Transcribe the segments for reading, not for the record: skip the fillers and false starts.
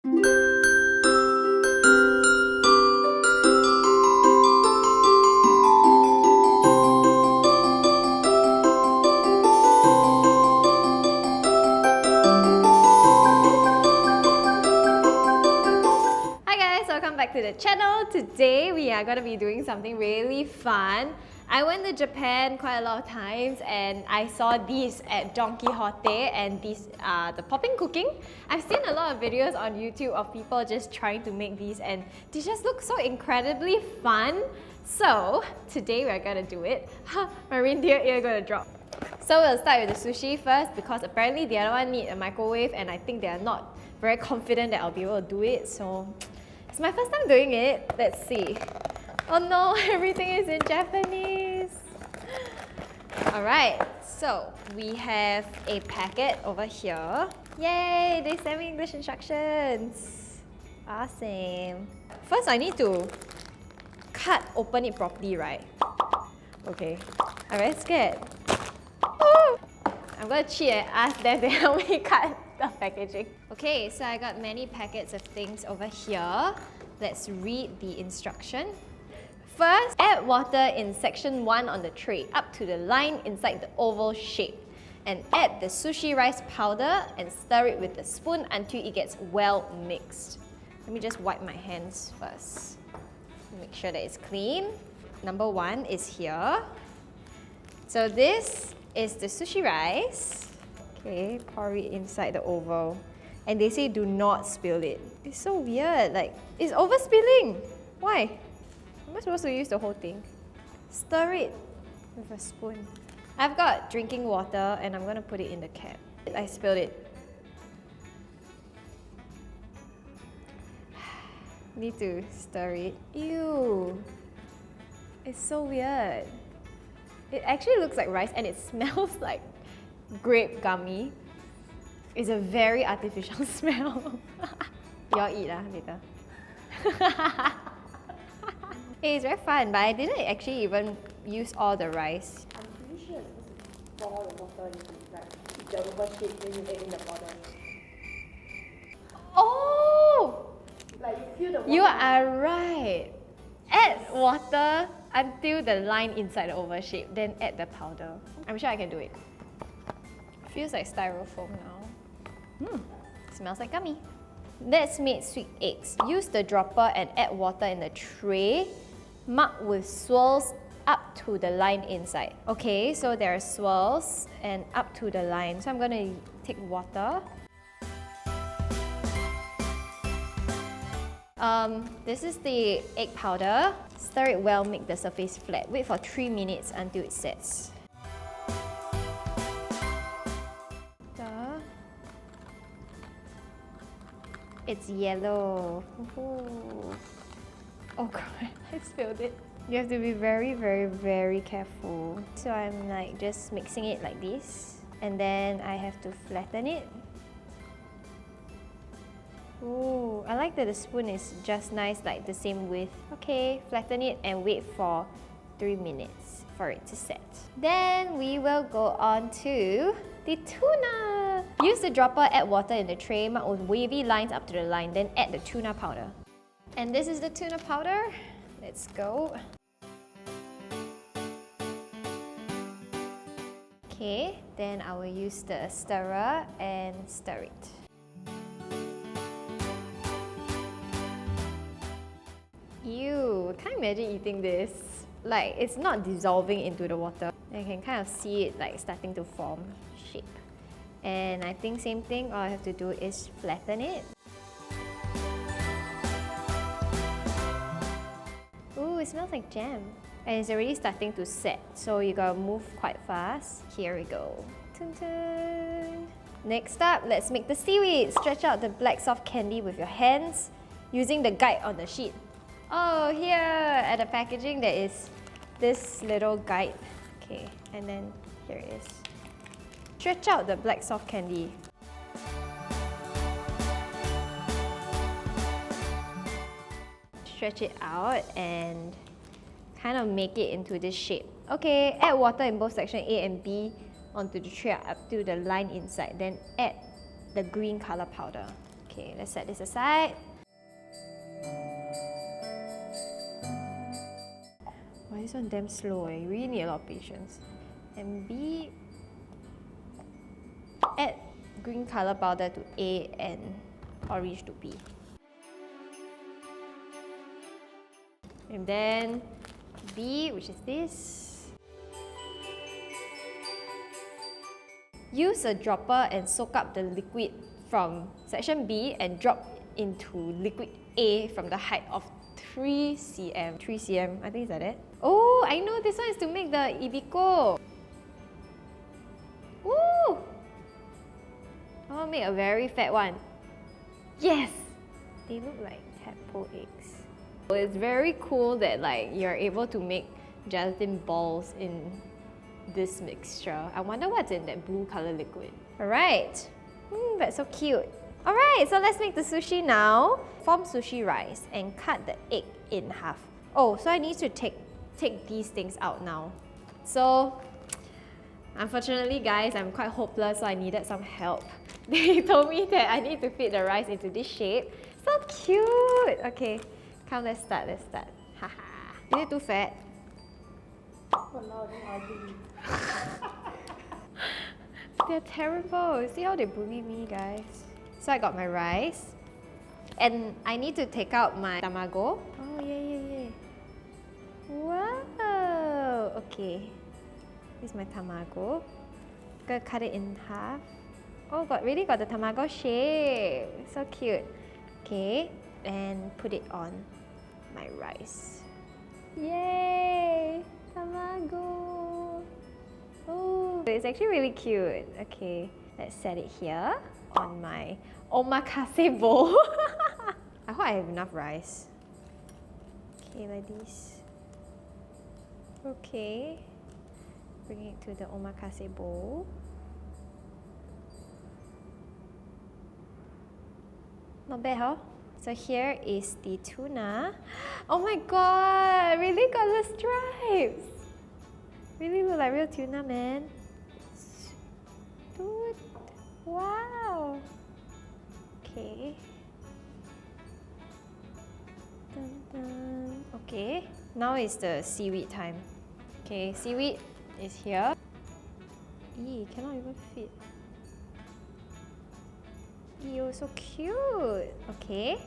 Welcome back to the channel. Today we are going to be doing something really fun. I went to Japan quite a lot of times and I saw these at Don Quixote, and these are the Poppin Cooking. I've seen a lot of videos on YouTube of people just trying to make these and they just look so incredibly fun. So today we're going to do it. My reindeer ear going to drop. So we'll start with the sushi first because apparently the other one need a microwave and I think they are not very confident that I'll be able to do it. So it's my first time doing it. Let's see. Oh no, everything is in Japanese. Alright, so we have a packet over here. Yay, they sent me English instructions. Awesome. First, I need to open it properly, right? Okay, I'm very scared. Woo! I'm gonna cheat and ask them to help me cut the packaging. Okay, so I got many packets of things over here. Let's read the instruction. First, add water in section 1 on the tray up to the line inside the oval shape. And add the sushi rice powder and stir it with a spoon until it gets well mixed. Let me just wipe my hands first. Make sure that it's clean. Number 1 is here. So this is the sushi rice. Okay, pour it inside the oval. And they say do not spill it. It's so weird, like, it's overspilling. Why? Am I supposed to use the whole thing? Stir it with a spoon. I've got drinking water and I'm gonna put it in the cap. I spilled it. Need to stir it. Ew. It's so weird. It actually looks like rice and it smells like grape gummy. It's a very artificial smell. Y'all eat later. It's very fun, but I didn't actually even use all the rice. I'm pretty sure it's supposed to pour the water into like the oval shape, then you add in the powder. Oh! Like you feel the water. You are right. Add water until the line inside the oval shape, then add the powder. I'm sure I can do it. Feels like styrofoam now. Smells like gummy. Let's make sweet eggs. Use the dropper and add water in the tray. Mark with swirls up to the line inside. Okay, so there are swirls and up to the line. So I'm going to take water. This is the egg powder. Stir it well, make the surface flat. Wait for 3 minutes until it sets. It's yellow. Ooh. Oh god, I spilled it. You have to be very, very, very careful. So I'm like just mixing it like this. And then I have to flatten it. Ooh, I like that the spoon is just nice, like the same width. Okay, flatten it and wait for 3 minutes for it to set. Then we will go on to the tuna. Use the dropper, add water in the tray, mark with wavy lines up to the line, then add the tuna powder. And this is the tuna powder. Let's go. Okay, then I will use the stirrer and stir it. Ew, I can't imagine eating this. Like, it's not dissolving into the water. I can kind of see it like starting to form shape. And I think same thing, all I have to do is flatten it. Ooh, it smells like jam. And it's already starting to set, so you gotta move quite fast. Here we go. Dun dun. Next up, let's make the seaweed. Stretch out the black soft candy with your hands using the guide on the sheet. Oh, here at the packaging there is this little guide. Okay, and then here it is. Stretch out the black soft candy. Stretch it out and kind of make it into this shape. Okay, add water in both section A and B onto the tray up to the line inside. Then add the green color powder. Okay, let's set this aside. Why this one damn slow eh? You really need a lot of patience. And B, add green color powder to A and orange to B. And then B, which is this. Use a dropper and soak up the liquid from section B and drop into liquid A from the height of 3 cm. 3 cm, I think it's like that. Oh, I know this one is to make the ibiko. Woo! I want to make a very fat one. Yes! They look like tadpole eggs. It's very cool that like you're able to make gelatin balls in this mixture. I wonder what's in that blue color liquid. Alright, that's so cute. Alright, so let's make the sushi now. Form sushi rice and cut the egg in half. Oh, so I need to take these things out now. So, unfortunately guys, I'm quite hopeless, so I needed some help. They told me that I need to fit the rice into this shape. So cute! Okay, come, let's start. Haha. Is it too fat? They're terrible. See how they bully me, guys? So I got my rice. And I need to take out my tamago. Oh, yeah. Wow! Okay. This is my tamago. Gonna cut it in half. Oh, really got the tamago shape. So cute. Okay, and put it on my rice. Yay! Tamago! Oh, it's actually really cute. Okay, let's set it here on my omakase bowl. I hope I have enough rice. Okay, like this. Okay, bring it to the omakase bowl. Not bad, huh? So here is the tuna. Oh my god, really got the stripes. Really look like real tuna, man. Dude, wow. Okay. Dun, dun. Okay, now is the seaweed time. Okay, seaweed is here. Eee, cannot even fit. Ew, so cute. Okay,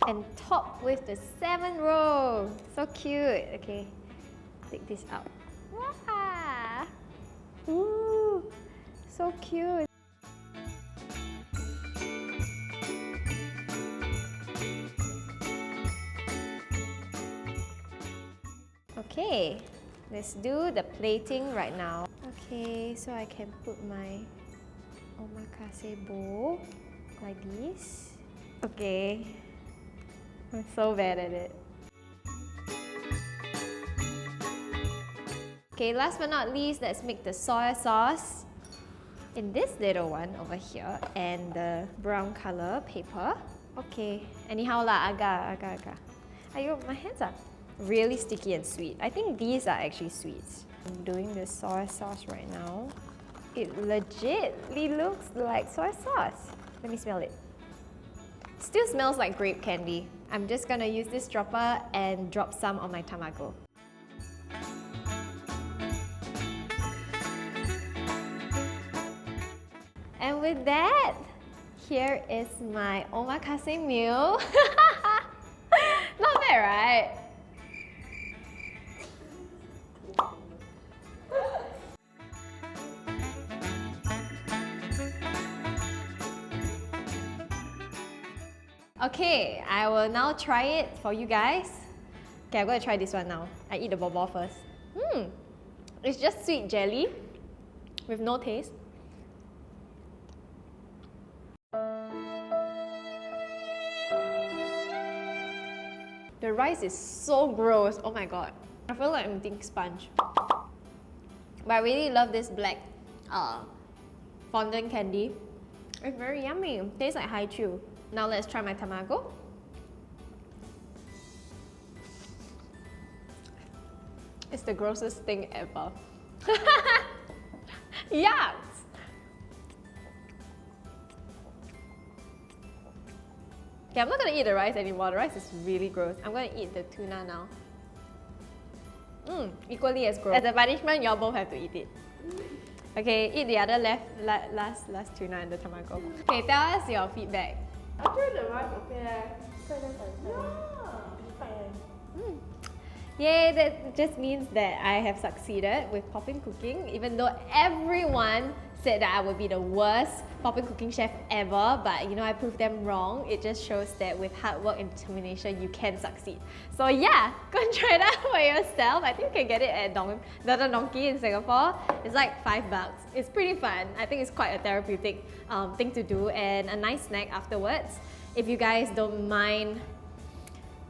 and top with the 7 roll. So cute. Okay, take this out. Wow. Ooh, so cute. Okay, let's do the plating right now. Okay, so I can put my omakase bowl like this. Okay, I'm so bad at it. Okay, last but not least, let's make the soy sauce in this little one over here and the brown color paper. Okay, anyhow lah, agak. Ayo, my hands are really sticky and sweet. I think these are actually sweets. I'm doing the soy sauce right now. It legitly looks like soy sauce. Let me smell it. Still smells like grape candy. I'm just gonna use this dropper and drop some on my tamago. And with that, here is my omakase meal. Not bad, right? Okay, I will now try it for you guys. Okay, I'm gonna try this one now. I eat the ball first. It's just sweet jelly with no taste. The rice is so gross. Oh my god. I feel like I'm eating sponge. But I really love this black fondant candy. It's very yummy. It tastes like haichu. Now let's try my tamago. It's the grossest thing ever. Yuck! Okay, I'm not gonna eat the rice anymore. The rice is really gross. I'm gonna eat the tuna now. Equally as gross. As a punishment, y'all both have to eat it. Okay, eat the other last tuna and the tamago. Okay, tell us your feedback. Actually, the rice okay. Yeah. Yay, that just means that I have succeeded with Poppin Cooking, even though everyone said that I would be the worst Poppin Cooking chef ever, but you know, I proved them wrong. It just shows that with hard work and determination, you can succeed. So yeah, go and try it out for yourself. I think you can get it at the Donkey in Singapore. It's like $5. It's pretty fun. I think it's quite a therapeutic thing to do and a nice snack afterwards. If you guys don't mind,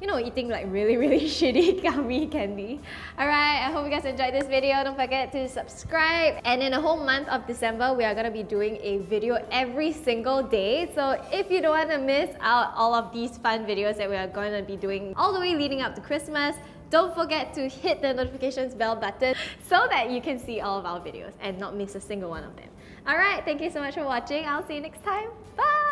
you know, eating like really shitty gummy candy. Alright, I hope you guys enjoyed this video. Don't forget to subscribe. And in the whole month of December, we are going to be doing a video every single day. So if you don't want to miss out all of these fun videos that we are going to be doing all the way leading up to Christmas, don't forget to hit the notifications bell button so that you can see all of our videos and not miss a single one of them. Alright, thank you so much for watching. I'll see you next time. Bye!